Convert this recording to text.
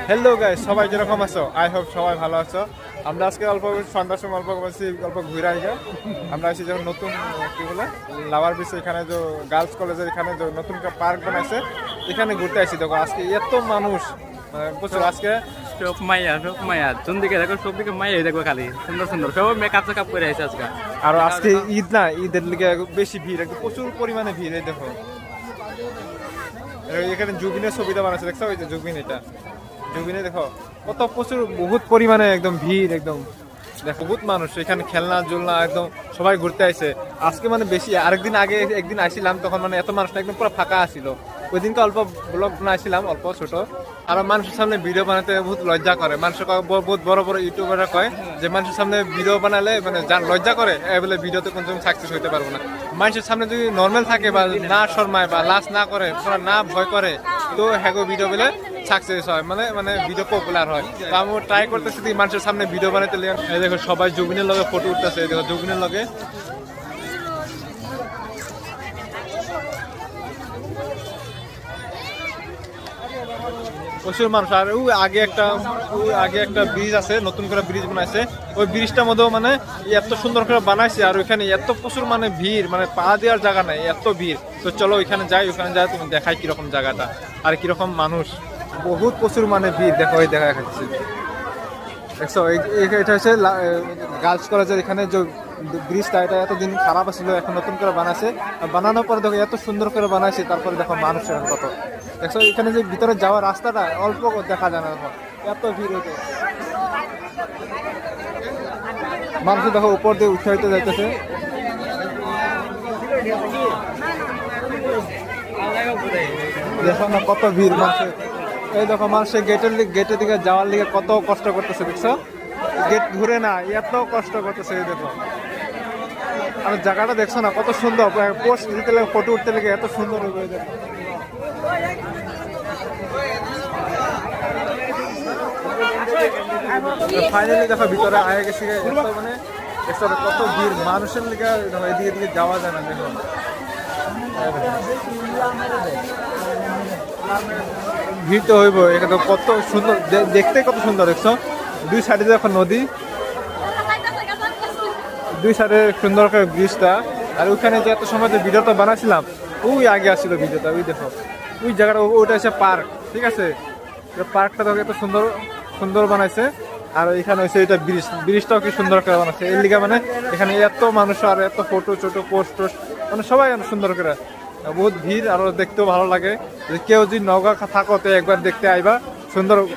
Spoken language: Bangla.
হ্যালো গাইস, সবাই যেরকম আছো আই হোপ সবাই ভালো আছো। আমরা আজকে অল্প সন্ধ্যার সময় অল্প ঘুরে আইগা। আমরা এসে যখন নতুন কি বলে লাভার বিচ, এখানে যে গার্লস কলেজের এখানে যে নতুন একটা পার্ক বানাইছে, এখানে ঘুরতে আসছি। দেখো আজকে এত মানুষ, বুঝছো আজকে সব মাইয়া কোন দিকে দেখো, সব দিকে মাইয়াই দেখো, খালি সুন্দর সুন্দর সব মেকআপ টেকআপ করে আছে আজকে। আর আজকে ঈদ না, ঈদের লিগে বেশি ভিড়, একদম প্রচুর পরিমাণে ভিড়। এই দেখো এখানে জুবিনের ছবিটা বানাচ্ছে, দেখছো ওই যে জুবিন, এটা জুবিনে দেখো কত প্রচুর বহুত পরিমাণে একদম ভিড়, একদম দেখো বহুত মানুষ এখানে খেলনা জুলনা একদম সবাই ঘুরতে আসে আজকে। মানে বেশি আরেকদিন আগে একদিন আসছিলাম, তখন মানে এত মানুষ না, একদম পুরো ফাঁকা আসছিল। ওই দিনকে অল্প ব্লগ বানাইছিলাম, অল্প ছোট। আর মানুষের সামনে ভিডিও বানাতে বহুত লজ্জা করে। মানুষ বহুত বড় বড় ইউটিউবাররা কয় যে মানুষের সামনে ভিডিও বানালে মানে যার লজ্জা করে বলে ভিডিওতে কোনো সাকসেস হইতে পারবো না। মানুষের সামনে যদি নর্মাল থাকে বা না শর্মায় বা লাজ না করে, না ভয় করে, তো হ্যাঁ ভিডিও বলে সাকসেস হয়, মানে মানে ভিডিও পপুলার হয়। তো আমি ট্রাই করতেছি মানুষের সামনে ভিডিও বানাতে। এই দেখো সবাই জুবিনের লগে ফটো উঠতেছে, দেখো জুবিনের লগে প্রচুর মানুষ। আর আগে একটা ব্রিজ আছে, নতুন করে ব্রিজ বানাইছে। ওই ব্রিজটার মধ্যেও মানে এত সুন্দর করে বানাইছে, আর ওইখানে এত প্রচুর মানে ভিড়, মানে পা দেওয়ার জায়গা নাই, এত ভিড়। তো চলো ওইখানে যাই তুমি দেখাই কিরকম জায়গাটা আর কিরকম মানুষ। বহুত প্রচুর মানে ভিড়, দেখো ওই দেখা যাচ্ছে। দেখছো এটা হচ্ছে গার্লস কলেজের এখানে যে ব্রিজটা, এটা এতদিন খারাপ ছিল, এখন নতুন করে বানাইছে। বানানোর পরে দেখো এত সুন্দর করে বানাইছে, তারপরে দেখো মানুষ এখন কত। দেখছো এখানে যে ভিতরে যাওয়ার রাস্তাটা অল্প দেখা যায় না, দেখো এত ভিড় হইতে। মানুষ দেখো উপর দিয়ে উঠে হইতে যাইতেছে। দেখো না কত ভিড় মানুষের। এই দেখো মানুষের গেটের দিকে যাওয়ার লিগে কত কষ্ট করতেছে, দেখছো গেট ঘুরে না, এত কষ্ট করতেছে। এই দেখো আর জায়গাটা দেখছো না কত সুন্দর, পোস্ট দিতে লাগে, ফটো উঠতে লাগে, এত সুন্দর হবে। দেখো ফাইনালি দেখো ভিতরে আগে গেছি, মানে কত ভিড় মানুষের লিগে, এদিকে দিকে যাওয়া যায় না। দেখো ভিড় তো হইব, এখানে কত সুন্দর দেখতে, কত সুন্দর দেখছো। দুই সাইডে দেখো নদী, দুই সাইডে সুন্দর করে ব্রিজটা। আর ওইখানে যে এত সময় যে ভিডিওটা বানাচ্ছিলাম, ওই আগে আসছিল ভিডিওটা, ওই দেখো ওই জায়গাটা, ওইটা হচ্ছে পার্ক, ঠিক আছে। পার্কটা দেখো এত সুন্দর সুন্দর বানাইছে। আর এখানে হচ্ছে এটা ব্রিজটাও কি সুন্দর করে বানাচ্ছে। এর লিগা মানে এখানে এত মানুষ আর এত ফটো ছোট পোস্ট টোস্ট, মানে সবাই সুন্দর করে, বহুত ভিড়। আরো দেখতেও ভালো লাগে। কেউ যদি নওগাঁ থাকো তো একবার দেখতে আইবা, সুন্দর